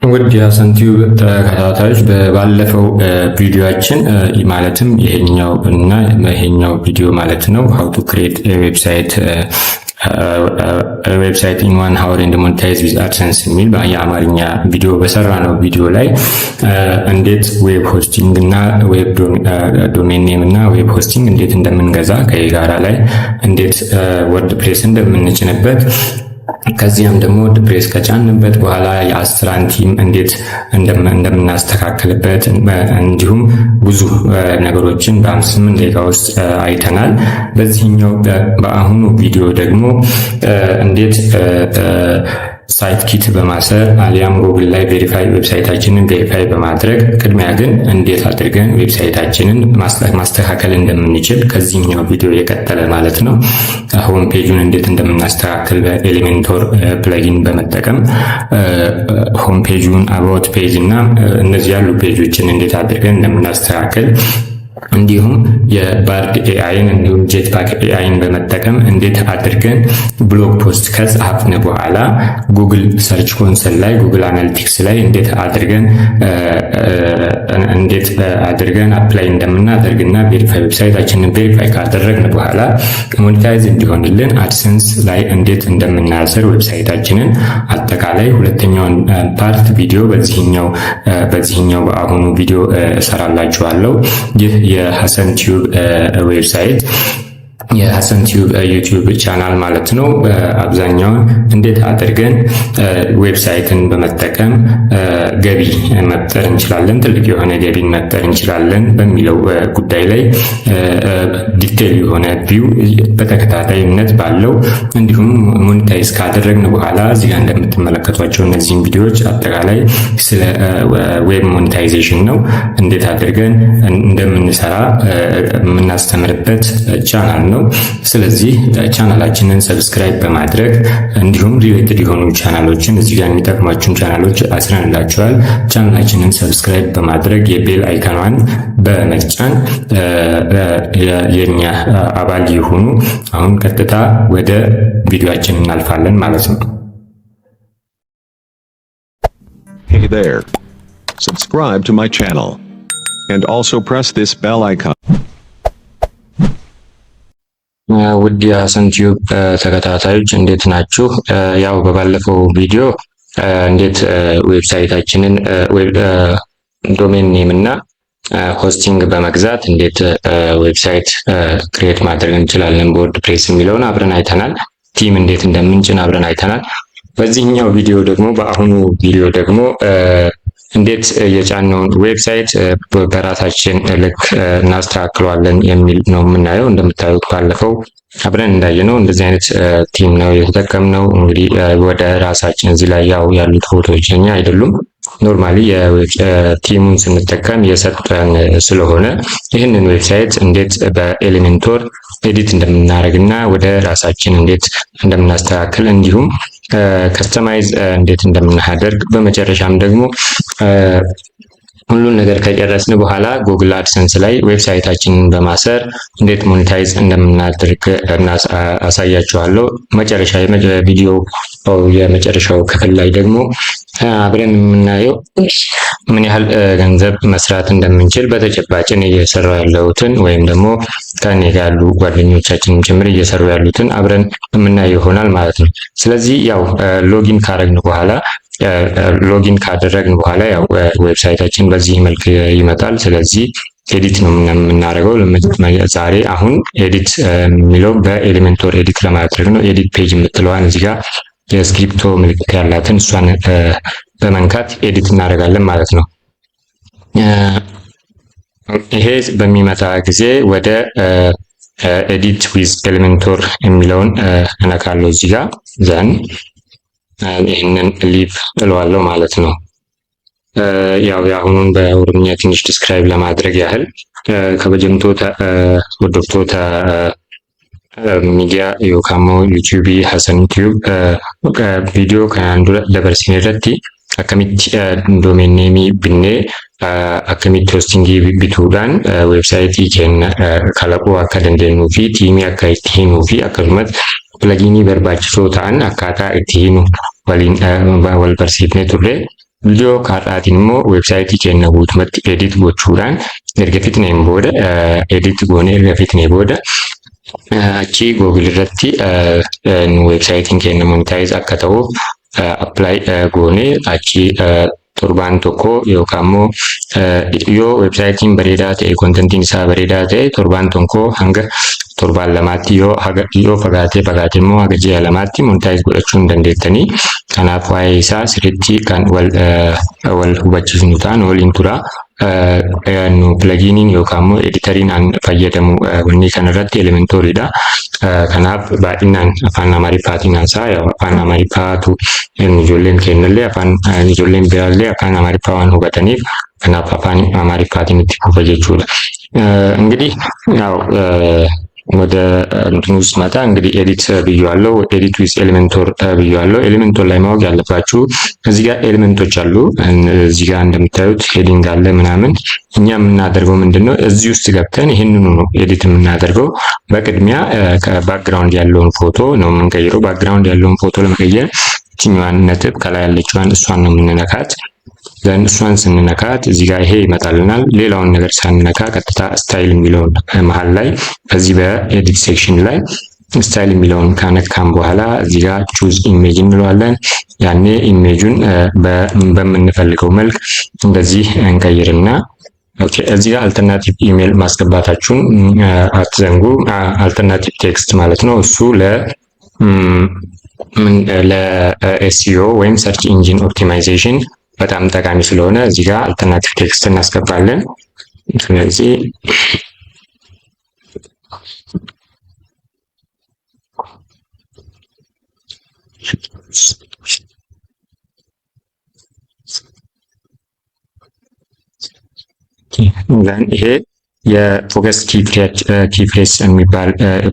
ውድ የሀሰን ቲዩብ ተከታታዮች ባለፈው ቪዲዮአችን ማለትም ይሄኛው እና ይሄኛው ቪዲዮ ማለት ነው how to create a website in 1 hour and monetize with AdSense የሚል የአማርኛ ቪዲዮ በሰራ ነው ቪዲዮ ላይ እንዴት ዌብ ሆስቲንግ እና ዌብ ዶሜን ኔም እና ዌብ ሆስቲንግ እንዴት እንደምንገዛ ከጋራ ላይ እንዴት ወርድፕሬስ እንደምንጭንበት ከዚያም ደግሞ ወርድፕሬስ ከጫንበት በኋላ የአስትራን ቲም እንዴት እንደምናስተካክልበት እንዲሁም ብዙ ነገሮችን በ58 ደቂቃ ውስጥ አይተናል። በዚህኛው በአሁኑ ቪዲዮ ደግሞ እንዴት ሳይት ኪት በማሰር አሊያም ጉግል ላይ ዌብሳይታችንን ቬሪፋይ በማድረግ ቅድሚያ ግን እንዴት አድርገን ዌብሳይታችንን ማስተካከል እንደምንችል ከዚህኛው ቪዲዮ የቀጠለ ማለት ነው። ሆም ፔጁን እንዴት እንደምናስተካክል በኤሌሜንቶር ፕለጊን በመጠቀም ሆም ፔጁን አባውት ፔጅ እና እነዚህ ያሉ ፔጆችን እንዴት አድርገን እንደምናስተካክል እንዲሁም የባርድ ኤአይን እንዲሁም ጄትፓክ ኤአይን በመጠቀም እንዴት አድርገን ብሎግ ፖስት ከጻፍን በኋላ ጉግል ሰርች ኮንሶል ላይ ጉግል አናሊቲክስ ላይ እንዴት አድርገን አፕላይ እንደምናደርግና ዌብሳይታችንን ቬሪፋይ ካደረግን በኋላ ሞኔታይዝ እንዲሆንልን አድሰንስ ላይ እንዴት እንደምናስር ዌብሳይታችንን አጠቃላይ ሁለተኛውን ፓርት ቪዲዮ በዚህኛው በአሁኑ ቪዲዮ እሰራላችኋለሁ። ይህ የሀሰን ቲዩብ ዌብሳይት የሀሰን ቲዩብ ዩቲዩብ ቻናል ማለት ነው። አብዛኛውን እንዴት አድርገን ዌብሳይትን በመጠቀም ገቢ መፍጠር እንችላለን፣ ትልቅ የሆነ ገቢን መፍጠር እንችላለን በሚለው ጉዳይ ላይ ዲቴል የሆነ ቪው በተከታታይነት ባለው እንዲሁም ሞኔታይዝ ካደረግን በኋላ እዚህ ጋር እንደምትመለከቷቸው እነዚህን ቪዲዮዎች አጠቃላይ ስለ ዌብ ሞኔታይዜሽን ነው፣ እንዴት አድርገን እንደምንሰራ የምናስተምርበት ቻናል ነው። ስለዚህ ቻናላችንን ሰብስክራይብ በማድረግ እንዲሁም ሪሌትድ የሆኑ ቻናሎችን እዚህ ጋር የሚጠቅማችሁን ቻናሎች አስረንላችኋል። ቻናላችንን ሰብስክራይብ በማድረግ የቤል አይከኗን በመጫን የኛ አባል ይሁኑ። አሁን ቀጥታ ወደ ቪዲዮአችን እናልፋለን ማለት ነው። Hey there. Subscribe to my channel and also press this bell icon. ውድ የሀሰን ቲዩብ ተከታታዮች እንዴት ናችሁ? ያው በባለፈው ቪዲዮ እንዴት ዌብሳይታችንን ዶሜን ኔም እና ሆስቲንግ በመግዛት እንዴት ዌብሳይት ክሬት ማድረግ እንችላለን በወርድፕሬስ የሚለውን አብረን አይተናል። ቲም እንዴት እንደምንጭን አብረን አይተናል። በዚህኛው ቪዲዮ ደግሞ በአሁኑ ቪዲዮ ደግሞ እንዴት የጫነውን ዌብሳይት በራሳችን ልክ እናስተካክለዋለን የሚል ነው የምናየው። እንደምታዩት ባለፈው አብረን እንዳየነው እንደዚህ አይነት ቲም ነው የተጠቀምነው። እንግዲህ ወደ ራሳችን እዚህ ላይ ያው ያሉት ፎቶዎች እኛ አይደሉም፣ ኖርማሊ ቲሙን ስንጠቀም የሰጠን ስለሆነ ይህንን ዌብሳይት እንዴት በኤሌሜንቶር ኤዲት እንደምናደርግና ወደ ራሳችን እንዴት እንደምናስተካክል እንዲሁም ከስተማይዝ እንዴት እንደምናደርግ በመጨረሻም ደግሞ ሁሉን ነገር ከጨረስን በኋላ ጉግል አድሰንስ ላይ ዌብሳይታችንን በማሰር እንዴት ሞኔታይዝ እንደምናደርግ አሳያችኋለሁ። መጨረሻ ቪዲዮ የመጨረሻው ክፍል ላይ ደግሞ አብረን የምናየው ምን ያህል ገንዘብ መስራት እንደምንችል በተጨባጭን እየሰራው ያለሁትን ወይም ደግሞ ከኔ ጋር ያሉ ጓደኞቻችንን ጭምር እየሰሩ ያሉትን አብረን የምናየው ይሆናል ማለት ነው። ስለዚህ ያው ሎጊን ካደረግን በኋላ ያው ዌብሳይታችን በዚህ መልክ ይመጣል። ስለዚህ ኤዲት ነው የምናደርገው። ዛሬ አሁን ኤዲት የሚለው በኤሌሜንቶር ኤዲት ለማድረግ ነው። ኤዲት ፔጅ የምትለዋን እዚህ ጋር የስክሪፕቶ ምልክት ያላትን እሷን በመንካት ኤዲት እናደርጋለን ማለት ነው። ይሄ በሚመጣ ጊዜ ወደ ኤዲት ዊዝ ኤሌሜንቶር የሚለውን እነካለሁ እዚህ ጋር ዘን ይህንን ሊቭ እለዋለሁ ማለት ነው። ያው የአሁኑን በኦሮምኛ ትንሽ ዲስክራይብ ለማድረግ ያህል ከበጀምቶታ ወዶክቶታ ሚዲያ ዮካሞ ዩቲዩብ ሀሰን ቲዩብ ቪዲዮ ከአንዱ ለበርሲን ረቲ akkamitti domain name binne akkamitti hosting bituudhaan website keenya kalaquu akka dandeenyu fi tiimii akka itti himuu fi akkasumas pluginii barbaachisoo ta'an akkaataa itti himu wal barsiifnee turre viidiyoo kaadhaatiin immoo weebsaayitii keenya guutumatti edit gochuudhaan erga fixneen booda edit goonee erga fixnee booda achi Google irratti weebsaayitiin keenya monetaayiz akka ta'uuf apply goonee achi torbaan tokko yookaan immoo yoo weebsaayitiin bareedaa ta'e kontentiin isaa bareedaa ta'e torbaan tokko hanga torbaan lamaatti yoo fagaatee immoo haga ji'a lamaatti monetaayiz godhachuu dandeettanii. Kanaaf waa'ee isaa sirriitti kan wal hubachiisnu ta'an waliin tura. Nu pluginiin yookaan immoo editariin fayyadamu wanni kanarratti elementooriidha. Kanaaf baay'inaan afaan Amaariffaatiin haasaa afaan Amaariffaatu ijoolleen kennallee ijoolleen biraallee afaan Amaariffaa waan hubataniif kanaaf afaan Amaariffaatiin itti fufa jechuudha. እንግዲህ ያው ወደ እንትኑ ስመጣ እንግዲህ ኤዲት ብያለሁ። ኤዲት ዊዝ ኤሌመንቶር ብያለሁ። ኤሌመንቶር ላይ ማወቅ ያለባችሁ እዚህ ጋር ኤሌመንቶች አሉ። እዚህ ጋር እንደምታዩት ሄዲንግ አለ ምናምን። እኛ የምናደርገው ምንድነው እዚህ ውስጥ ገብተን ይሄንኑ ነው ኤዲት የምናደርገው። በቅድሚያ ከባክግራውንድ ያለውን ፎቶ ነው የምንቀይረው። ባክግራውንድ ያለውን ፎቶ ለመቀየር እችኛዋን ነጥብ ከላይ ያለችዋን እሷን ነው የምንነካት። ዘን እሷን ስንነካት እዚህ ጋር ይሄ ይመጣልናል። ሌላውን ነገር ሳንነካ ቀጥታ ስታይል የሚለውን መሃል ላይ እዚህ በኤዲት ሴክሽን ላይ ስታይል የሚለውን ካነካም በኋላ እዚህ ጋር ቹዝ ኢሜጅ እንለዋለን። ያኔ ኢሜጁን በምንፈልገው መልክ እንደዚህ እንቀይርና ኦኬ እዚህ ጋር አልተርናቲቭ ኢሜል ማስገባታችሁን አትዘንጉ። አልተርናቲቭ ቴክስት ማለት ነው። እሱ ለኤስኢኦ ወይም ሰርች ኢንጂን ኦፕቲማይዜሽን በጣም ጠቃሚ ስለሆነ እዚህ ጋር አልተርናቲቭ ቴክስት እናስገባለን። ስለዚህ ይሄ የፎከስ ኪፍሬስ የሚባል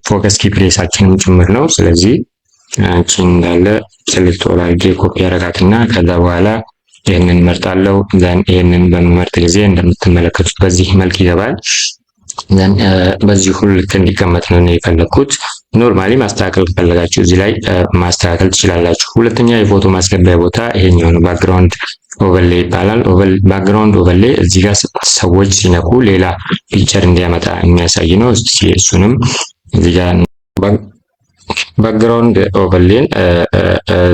ፎከስ ኪፍሬሳችንም ጭምር ነው። ስለዚህ እቺን እንዳለ ሴሌክት አድርጌ ኮፒ ያደርጋትና ከዛ በኋላ ይሄንን መርጣለሁ። ዘን ይሄንን በመመርጥ ጊዜ እንደምትመለከቱት በዚህ መልክ ይገባል። ዘን በዚህ ሁሉ ልክ እንዲቀመጥ ነው የፈለኩት። ኖርማሊ ማስተካከል ከፈለጋችሁ እዚህ ላይ ማስተካከል ትችላላችሁ። ሁለተኛ የፎቶ ማስገቢያ ቦታ ይሄኛው ነው። ባክግራውንድ ኦቨርሌ ይባላል። ባክግራውንድ ኦቨርሌ እዚህ ጋር ሰዎች ሲነኩ ሌላ ፒክቸር እንዲያመጣ የሚያሳይ ነው። እስቲ እሱንም እዚህ ጋር ባክግራውንድ ኦቨርሌን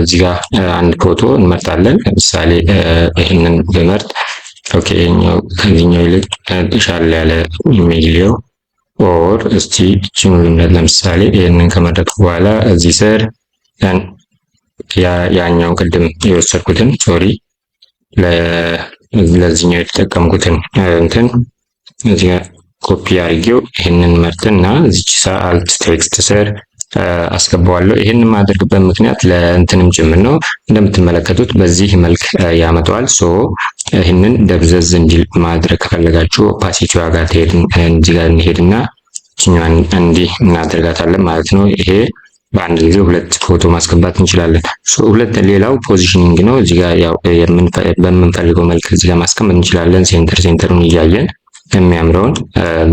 እዚህ ጋር አንድ ፎቶ እንመርጣለን። ለምሳሌ ይሄንን ብመርጥ ኦኬ ይሄኛው ከዚህኛው ይልቅ ሻል ያለ ኢሜጅ ሊዮ ኦር እስቲ እቺን ለምሳሌ ይሄንን ከመረጥኩ በኋላ እዚህ ስር ያኛውን ቅድም የወሰድኩትን ሶሪ ለዚህኛው የተጠቀምኩትን እንትን እዚህ ጋር ኮፒ አድርጌው ይሄንን መርጥና እዚች አልት ቴክስት ስር አስገባዋለሁ። ይሄንን ማድረግበት ምክንያት ለእንትንም ጭምር ነው። እንደምትመለከቱት በዚህ መልክ ያመጣዋል። ሶ ይሄንን ደብዘዝ እንዲል ማድረግ ከፈለጋችሁ ኦፓሲቲዋ ጋር እዚህ ጋር እንሄድና እኛን እንዲህ እናደርጋታለን ማለት ነው። ይሄ በአንድ ጊዜ ሁለት ፎቶ ማስገባት እንችላለን። ሶ ሌላው ፖዚሽኒንግ ነው። እዚህ ጋር ያው በምንፈልገው መልክ እዚህ ጋር ማስቀመጥ እንችላለን። ሴንተሩን እያየን የሚያምረውን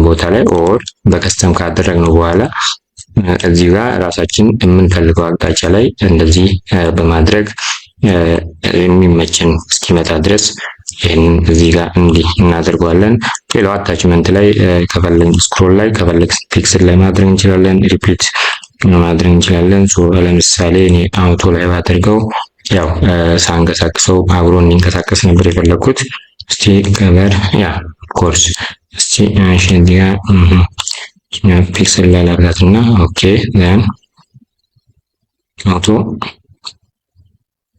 ቦታ ላይ ኦር በከስተም ካደረግነው በኋላ እዚህ ጋር ራሳችን የምንፈልገው አቅጣጫ ላይ እንደዚህ በማድረግ የሚመችን እስኪመጣ ድረስ ይሄን እዚህ ጋር እንዲህ እናደርገዋለን። ሌላው አታችመንት ላይ ከፈለግን ስክሮል ላይ ከፈለግን ፒክስል ላይ ማድረግ እንችላለን። ሪፒት ማድረግ እንችላለን። ሶ ለምሳሌ እኔ አውቶ ላይ ባደርገው ያው ሳንቀሳቅሰው አብሮ እንዲንቀሳቀስ ነበር የፈለኩት። እስቲ ከቨር ያ ኮርስ እስቲ እዚህ ጋር ፒክሰል ላይ ላድርጋትና ኦኬ ዘን አውቶ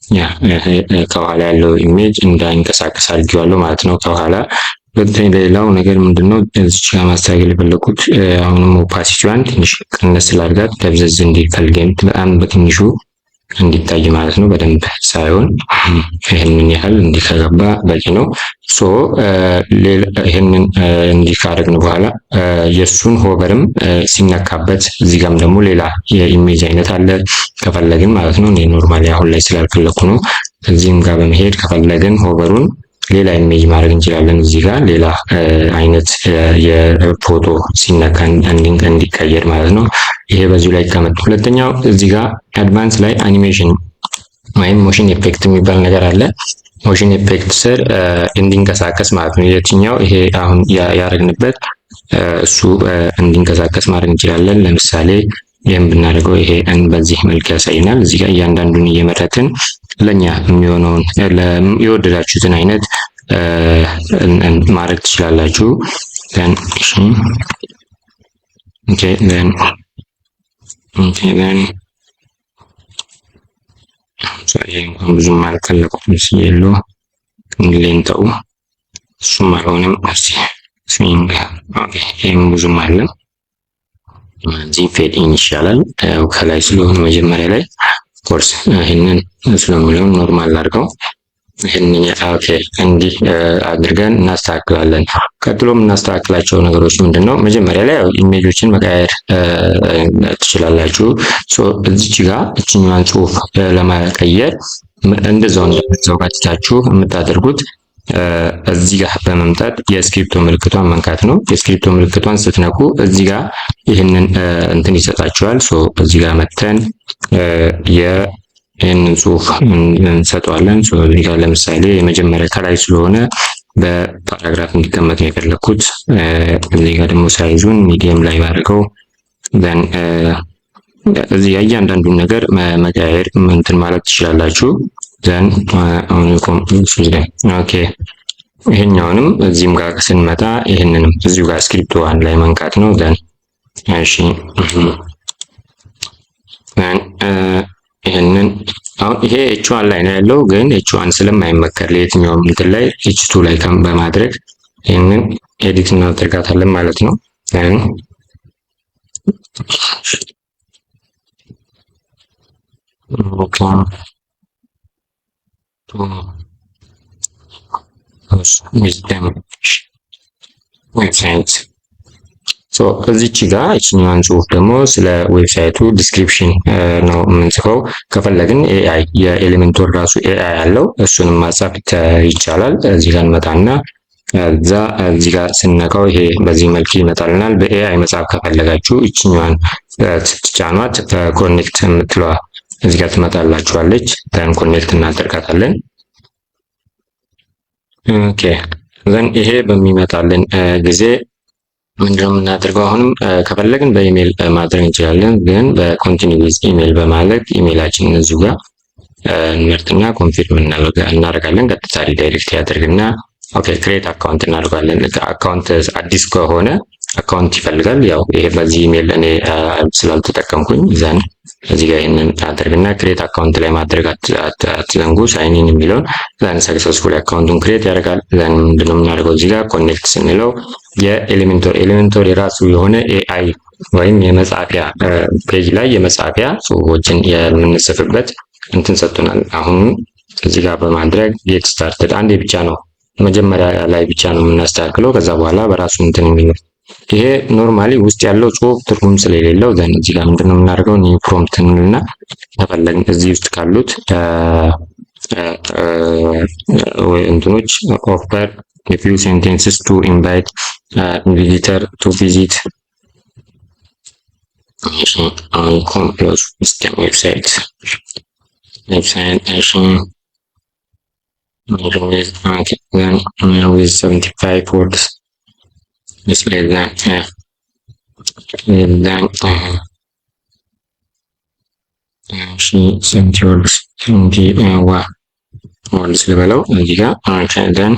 ያ ከኋላ ያለው ኢሜጅ እንዳይንቀሳቀስ አድርጌዋለሁ ማለት ነው። ከኋላ ሌላው ነገር ምንድነው እዚህ ጋር ማስተካከል የፈለኩት አሁንም ኦፓሲቲዋን ትንሽ ቀነስ ላድርጋት ደብዘዝ እንዲፈልገኝ በጣም በትንሹ እንዲታይ ማለት ነው። በደንብ ሳይሆን ይሄንን ያህል እንዲከገባ በቂ ነው። ሶ ይሄንን እንዲካደግን በኋላ የሱን ሆቨርም ሲነካበት እዚህ ጋርም ደግሞ ሌላ የኢሜጅ አይነት አለ ከፈለግን ማለት ነው። እኔ ኖርማሊ አሁን ላይ ስላልፈለኩ ነው። እዚህም ጋር በመሄድ ከፈለግን ሆቨሩን ሌላ ኢሜጅ ማድረግ እንችላለን። እዚህ ጋር ሌላ አይነት የፎቶ ሲነካ እንዲቀየር ማለት ነው። ይሄ በዚሁ ላይ ይቀመጥ። ሁለተኛው እዚህ ጋር አድቫንስ ላይ አኒሜሽን ወይም ሞሽን ኢፌክት የሚባል ነገር አለ። ሞሽን ኢፌክት ስር እንዲንቀሳቀስ ማለት ነው። የትኛው ይሄ አሁን ያደረግንበት እሱ እንዲንቀሳቀስ ማድረግ እንችላለን። ለምሳሌ ይህም ብናደርገው ይሄ በዚህ መልክ ያሳይናል። እዚህ ጋር እያንዳንዱን እየመረጥን ለኛ የሚሆነውን የወደዳችሁትን አይነት ማድረግ ትችላላችሁ። እንኳን ብዙም አልፈለኩም ሲሉ ሌንተው እሱም አልሆነም። ስዊንግ ይህም ብዙም አለም እዚህ ፌድ ኢን ይሻላል። ከላይ ስለሆነ መጀመሪያ ላይ ኮርስ ይህንን ስለሚለውን ኖርማል አድርገው ይህንን ኦኬ እንዲህ አድርገን እናስተካክላለን። ቀጥሎ የምናስተካክላቸው ነገሮች ምንድን ነው? መጀመሪያ ላይ ኢሜጆችን መቀያየር ትችላላችሁ። እዚች ጋር እችኛዋን ጽሁፍ ለመቀየር እንደዛው ቀጥታችሁ የምታደርጉት እዚህ ጋር በመምጣት የስክሪፕቶ ምልክቷን መንካት ነው። የስክሪፕቶ ምልክቷን ስትነኩ እዚህ ጋር ይህንን እንትን ይሰጣችኋል። እዚህ ጋር መተን ይህንን ጽሁፍ እንሰጠዋለን። እዚህ ጋር ለምሳሌ የመጀመሪያ ከላይ ስለሆነ በፓራግራፍ እንዲቀመጥ ነው የፈለኩት። እዚህ ጋር ደግሞ ሳይዙን ሚዲየም ላይ ባደርገው እዚህ እያንዳንዱን ነገር መቀያየር እንትን ማለት ትችላላችሁ። ኦኬ ይሄኛውንም እዚህም ጋር ስንመጣ ይሄንንም እዚሁ ጋር ስክሪፕቶ አንድ ላይ መንካት ነው። እሺ ይሄንን አሁን ይሄ ኤች1 ላይ ነው ያለው፣ ግን ኤች1 ስለማይመከር ለየትኛውም እንትን ላይ ኤች2 ላይ በማድረግ ይሄንን ኤዲት እናደርጋታለን ማለት ነው። ዌብሳይት እዚች ጋር እችኛዋን ጽሁፍ ደግሞ ስለ ዌብሳይቱ ዲስክሪፕሽን ነው የምንጽፈው። ከፈለግን ኤአይ የኤሌመንቶር ራሱ ኤአይ አለው፣ እሱንም ማጻፍ ይቻላል። እዚህ ጋር እንመጣና ከዛ እዚህ ጋር ስንነካው ይሄ በዚህ መልክ ይመጣልናል። በኤአይ መጻፍ ከፈለጋችሁ እችኛዋን ስትጫኗት ኮኔክት የምትለዋ እዚህ ጋር ትመጣላችኋለች። ኮኔክት እናደርጋታለን። ኦኬ ዘን ይሄ በሚመጣልን ጊዜ ምንድነው የምናደርገው? አሁንም ከፈለግን በኢሜል ማድረግ እንችላለን፣ ግን በኮንቲኒው ዊዝ ኢሜል በማለት ኢሜላችንን እዚሁ ጋር እንመርጥና ኮንፊርም እናደርጋለን። ቀጥታ ሪዳይሬክት ያደርግና ኦኬ ክሬት አካውንት እናደርጋለን። አካውንት አዲስ ከሆነ አካውንት ይፈልጋል። ያው ይሄ በዚህ ኢሜል እኔ ስላልተጠቀምኩኝ ዘን እዚህ ጋር ይሄንን አድርግና ክሬት አካውንት ላይ ማድረግ አትዘንጉ። ሳይን ኢን የሚለውን ዘን ሰክሰስፉሊ አካውንቱን ክሬት ያደርጋል። ዘን ምንድነው የምናደርገው? እዚህ ጋር ኮኔክት ስንለው የኤሌመንቶር የራሱ የሆነ ኤአይ ወይም የመጻፊያ ፔጅ ላይ የመጻፊያ ጽሁፎችን የምንጽፍበት እንትን ሰጥቶናል። አሁን እዚህ ጋር በማድረግ ጌት ስታርትድ አንዴ ብቻ ነው መጀመሪያ ላይ ብቻ ነው የምናስተካክለው። ከዛ በኋላ በራሱ እንትን የሚለው ይሄ ኖርማሊ ውስጥ ያለው ጽሁፍ ትርጉም ስለሌለው ዘን እዚህ ጋር ምንድነው የምናደርገው? ኒው ፕሮምፕት እንልና ከፈለግን እዚህ ውስጥ ካሉት እንትኖች ኦፈር a few sentences to invite visitor to visit compose system website with 75 words. Just like that, yeah. And then she 70 words, 70 words ልበለው እዚህ ጋር then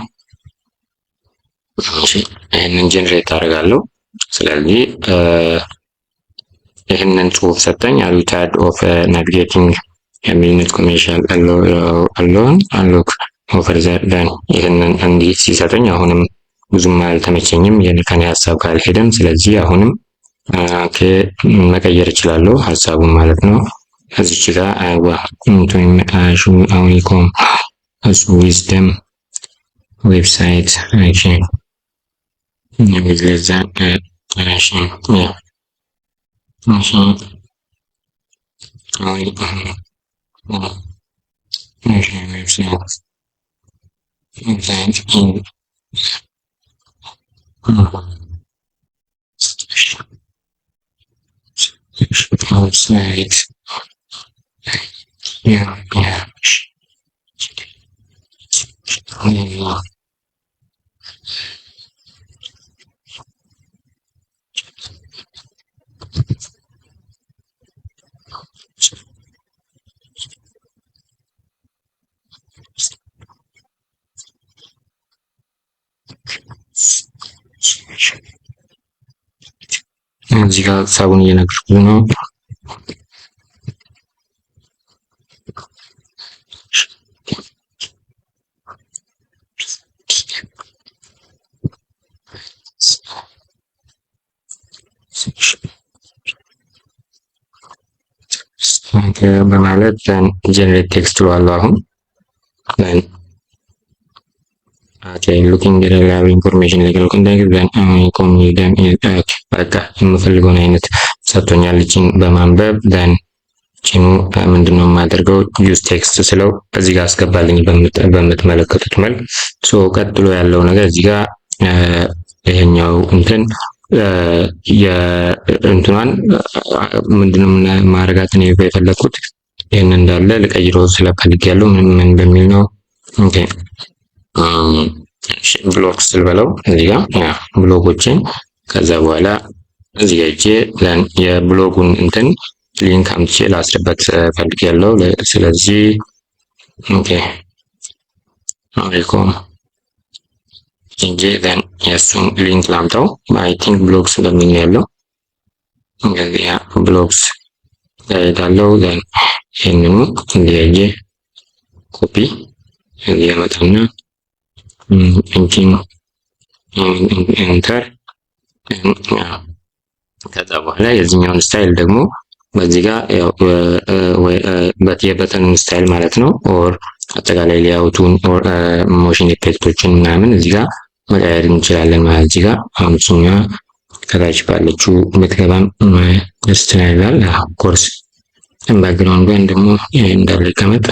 ይህንን ጀነሬት አደርጋለሁ። ስለዚህ ይህንን ጽሁፍ ሰጠኝ። አር ዩ ታይርድ ኦፍ ናቪጌቲንግ የሚልነት ኮሜርሻል አሎን አንሎክ ኦቨር ዘን ይህንን እንዲህ ሲሰጠኝ አሁንም ብዙም አልተመቸኝም፣ ከኔ ሀሳብ ካልሄደም። ስለዚህ አሁንም መቀየር እችላለሁ ሀሳቡን ማለት ነው። እዚች ጋር አዊኮም ዊዝደም ዌብሳይት with less than outside እዚህ ጋር ሀሳቡን እየነገርኩህ ነው። በማለት ጀነሬት ቴክስት ብሏል። አሁን ሉኪንግ ሪላይብል ኢንፎርሜሽን ሌጋል ኮንታክት በቃ የምፈልገውን አይነት ሰጥቶኛል። እቺን በማንበብ ቺኑ ምንድነው የማደርገው ዩዝ ቴክስት ስለው እዚህ ጋር አስገባልኝ በምትመለከቱት መልክ። ቀጥሎ ያለው ነገር እዚህ ጋር ይሄኛው እንትን የእንትኗን ምንድነው ማረጋት ነው የፈለኩት ይሄን እንዳለ ልቀይረው ስለፈልጊያለሁ። ምን በሚል ነው ኦኬ ብሎክስ ልበለው እዚህ ጋር ብሎጎችን ከዛ በኋላ እዚህ ጋር እጄ የብሎጉን እንትን ሊንክ አምጥቼ ላስረበት ፈልጊያለሁ። ስለዚህ ኦኬ አሪኮም እንጂ የእሱን ሊንክ ላምጣው አይ ቲንክ ብሎግስ በሚል ያለው እንግዲህ ብሎግስ ሄዳለሁ። ይህንኑ እንዲያየ ኮፒ እዚህ ያመጣና ኢንተር ከዛ በኋላ የዚህኛውን ስታይል ደግሞ በዚህ ጋር የበተን ስታይል ማለት ነው። ኦር አጠቃላይ ሌያውቱን ኦር ሞሽን ኢፌክቶችን ምናምን እዚህ ጋር መቀየር እንችላለን ማለት እዚህ ጋር አሁን እኛ ከታች ባለችው ብትገባም ደስ ይላል። ኮርስ ባክግራውንዷን ደግሞ እንዳለ ከመጣ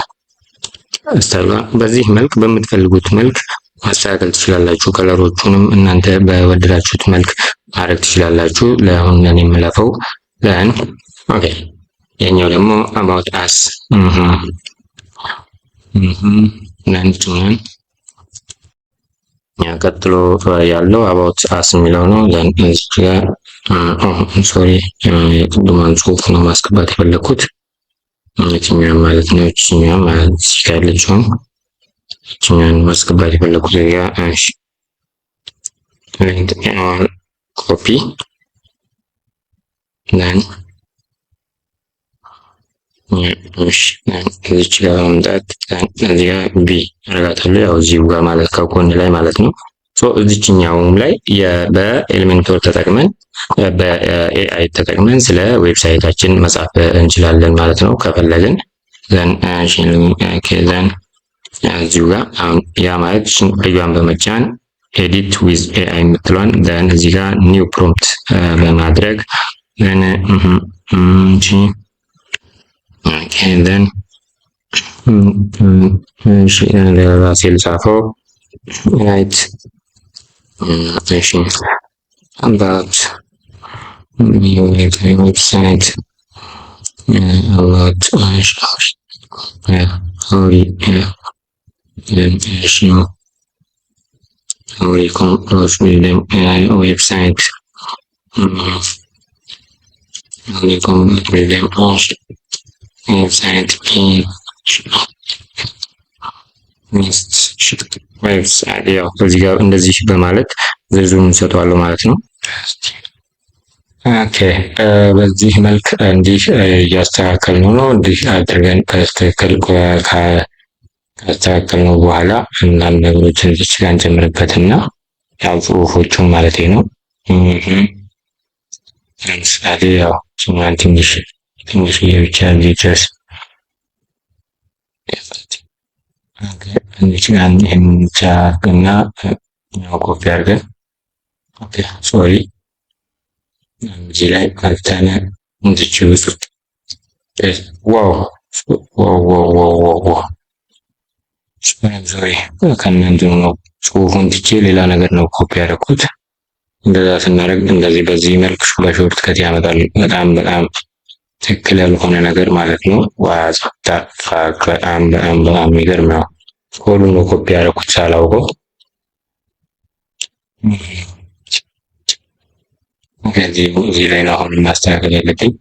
ስታይሏ በዚህ መልክ በምትፈልጉት መልክ ማስተካከል ትችላላችሁ። ከለሮቹንም እናንተ በወደዳችሁት መልክ ማድረግ ትችላላችሁ። ለአሁን ለኔ የምለፈው ኦኬ የኛው ደግሞ about us ቀጥሎ ያለው about us የሚለው ነው። ሶሪ የቅድሟን ጽሁፍ ነው ማስገባት የፈለኩት የትኛው ማለት ነው። እቺኛው ማለት ሲካለችው እቺኛን ማስገባት የፈለኩት ያ እሺ ኮፒ እዚች ጋር ማምጣት እዚህ ጋር ቢ አረጋታለሁ። ያው እዚሁ ጋር ማለት ከጎን ላይ ማለት ነው። እዚችኛውም ላይ በኤሌሜንቶር ተጠቅመን በኤአይ ተጠቅመን ስለ ዌብሳይታችን መጻፍ እንችላለን ማለት ነው ከፈለግን። እዚሁ ጋር አሁን ያ ማለት እዩን በመጫን ኤዲት ዊዝ ኤአይ የምትሏን እዚህ ጋር ኒው ፕሮምፕት በማድረግ ራሴ ልጻፈው right about your website about website ዌብሳይት ያው እዚህ ጋር እንደዚህ በማለት ዝርዝሩን እንሰጠዋለሁ ማለት ነው። ኦኬ በዚህ መልክ እንዲህ እያስተካከልነው ነው። እንዲህ አድርገን ካስተካከልነው በኋላ አንዳንድ ነገሮችን እዚህ ጋር እንጨምርበትና ያው ጽሁፎቹን ማለት ነው። ለምሳሌ ያው ትንሽ ብቻ ድረስ ይህን ብቻ እና ኮፒ አድርገን ሶሪ እዚህ ላይ ካልተነ እንድች ውስጥ ሶሪ ከእናንተኑ ነው ጽሁፉን ትቼ ሌላ ነገር ነው ኮፒ ያደረኩት። እንደዛ ስናደርግ እንደዚህ በዚህ መልክ በሾርት ከት ያመጣል። በጣም ትክክል ያልሆነ ነገር ማለት ነው። በጣም የሚገርም ነው። ሁሉን ነው ኮፒ ያደረኩት ሳላውቀው። እዚህ ላይ ነው አሁን ማስተካከል ያለብኝ።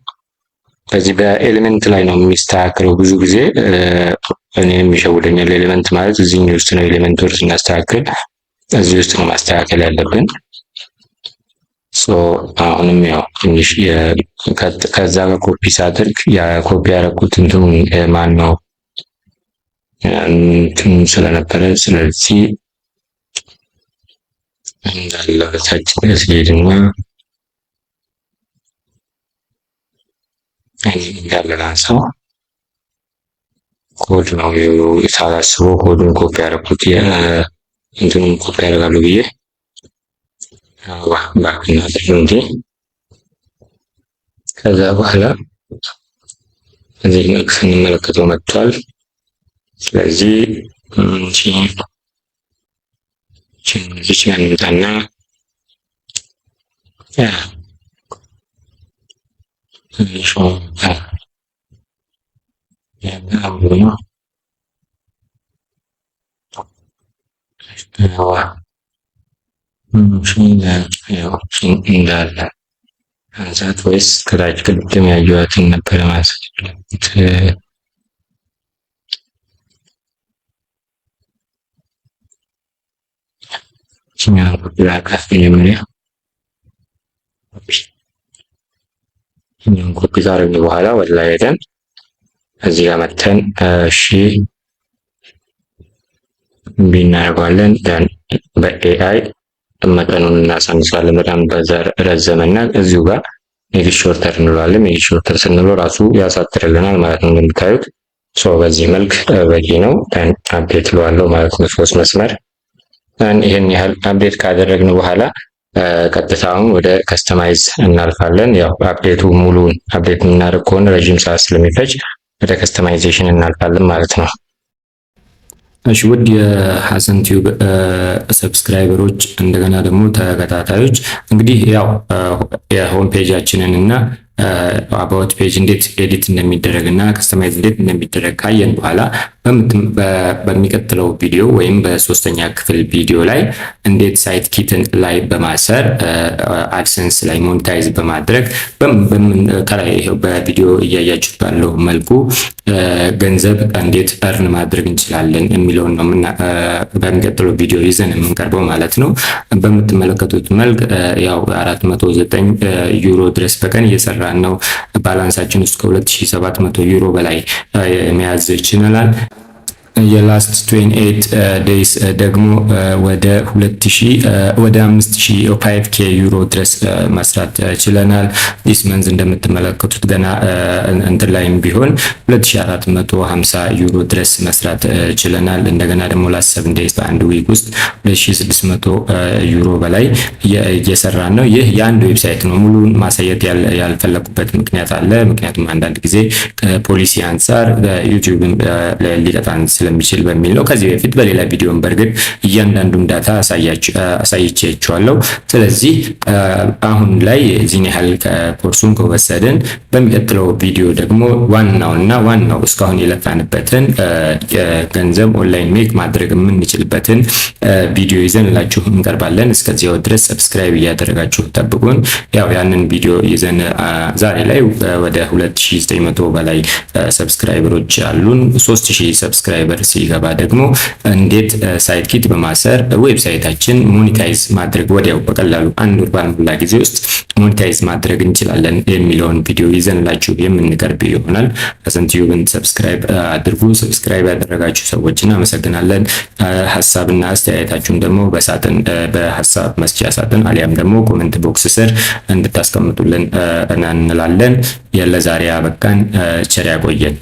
ከዚህ በኤሌመንት ላይ ነው የሚስተካከለው ብዙ ጊዜ እኔንም ይሸውደኛል። ኤሌመንት ማለት እዚህኛው ውስጥ ነው ኤሌመንቶች ስናስተካክል እዚህ ውስጥ ነው ማስተካከል ያለብን። አሁንም ያው ትንሽ ከዛ ጋር ኮፒ ሳደርግ ኮፒ ያደረኩት እንትኑን ማን ነው እንትን ስለነበረ ስለዚህ እንዳለ በታች ሲሄድና እንዳለ ላንሳው። ኮድ ነው ሳላስበው ኮዱን ኮፒ ያደረኩት እንትኑን ኮፒ ያደርጋሉ ብዬ ባክ እናድርግ እንጂ ከዛ በኋላ እዚህ መልክ ስንመለከተው መጥቷል። ስለዚህ እዚች ጋር እንምጣና እንዳለ አንሳት ወይስ ከታች ቅድም ያየኋትን ነበር ማንሳት ያለብት? ይችኛዋን ኮፒ ላድርጋት መጀመሪያ። ይህኛውን ኮፒ ካደረግን በኋላ ወደ ላይ ሄደን እዚህ ጋር መተን እሺ እናደርገዋለን። በኤአይ መጠኑን እናሳንሳለን። በጣም ረዘመና እዚሁ ጋር ሜክ ሾርተር እንለዋለን። ሜክ ሾርተር ስንለው ራሱ ያሳጥርልናል ማለት ነው እንደምታዩት። በዚህ መልክ በቂ ነው። አፕዴት እለዋለሁ ማለት ነው 3 መስመር። ይህን ያህል አፕዴት ካደረግን በኋላ ቀጥታውን ወደ ከስተማይዝ እናልፋለን። ያው አፕዴቱ ሙሉን አፕዴት የምናደርግ ከሆነ ረዥም ሰዓት ስለሚፈጅ ወደ ከስተማይዜሽን እናልፋለን ማለት ነው። እሺ ውድ የሐሰን ቲዩብ ሰብስክራይበሮች እንደገና ደግሞ ተከታታዮች እንግዲህ ያው የሆም ፔጃችንን እና አባውት ፔጅ እንዴት ኤዲት እንደሚደረግ እና ከስተማይዝ እንዴት እንደሚደረግ ካየን በኋላ በሚቀጥለው ቪዲዮ ወይም በሶስተኛ ክፍል ቪዲዮ ላይ እንዴት ሳይት ኪትን ላይ በማሰር አድሰንስ ላይ ሞኔታይዝ በማድረግ ከላይ በቪዲዮ እያያችሁት ባለው መልኩ ገንዘብ እንዴት እርን ማድረግ እንችላለን የሚለውን ነው በሚቀጥለው ቪዲዮ ይዘን የምንቀርበው ማለት ነው። በምትመለከቱት መልክ ያው 409 ዩሮ ድረስ በቀን እየሰራ ነው። ባላንሳችን ውስጥ ከ2700 ዩሮ በላይ መያዝ ይችላል። የላስት 28 ዴይስ ደግሞ ወደ 5,005 ዩሮ ድረስ መስራት ችለናል። ዲስ መንዝ እንደምትመለከቱት ገና እንትን ላይም ቢሆን 2450 ዩሮ ድረስ መስራት ችለናል። እንደገና ደግሞ ለ7 ዴይስ በአንድ ዊክ ውስጥ 2600 ዩሮ በላይ እየሰራን ነው። ይህ የአንድ ዌብሳይት ነው። ሙሉን ማሳየት ያልፈለኩበት ምክንያት አለ። ምክንያቱም አንዳንድ ጊዜ ከፖሊሲ አንጻር ዩቲዩብ ሊቀጣን ስለሚችል በሚል ነው። ከዚህ በፊት በሌላ ቪዲዮን በርግጥ እያንዳንዱን ዳታ አሳይቼያችኋለሁ። ስለዚህ አሁን ላይ እዚህን ያህል ኮርሱን ከወሰድን በሚቀጥለው ቪዲዮ ደግሞ ዋናው እስካሁን የለፋንበትን ገንዘብ ኦንላይን ሜክ ማድረግ የምንችልበትን ቪዲዮ ይዘንላችሁ እንቀርባለን። እስከዚያው ድረስ ሰብስክራይብ እያደረጋችሁ ጠብቁን። ያው ያንን ቪዲዮ ይዘን ዛሬ ላይ ወደ 2900 በላይ ሰብስክራይበሮች አሉን። 3000 ሰብስክራይበር ሲገባ ደግሞ እንዴት ሳይት ኪት በማሰር ዌብሳይታችን ሞኔታይዝ ማድረግ ወዲያው በቀላሉ አንድ ወር ባልሞላ ጊዜ ውስጥ ሞኔታይዝ ማድረግ እንችላለን የሚለውን ቪዲዮ ይዘንላችሁ የምንቀርብ ይሆናል። ሐሰን ቲዩብን ሰብስክራይብ አድርጉ። ሰብስክራይብ ያደረጋችሁ ሰዎችን አመሰግናለን። ሀሳብና አስተያየታችሁን ደግሞ በሀሳብ መስጫ ሳጥን አሊያም ደግሞ ኮሜንት ቦክስ ስር እንድታስቀምጡልን እንላለን። ለዛሬ አበቃን። ቸር ያቆየን።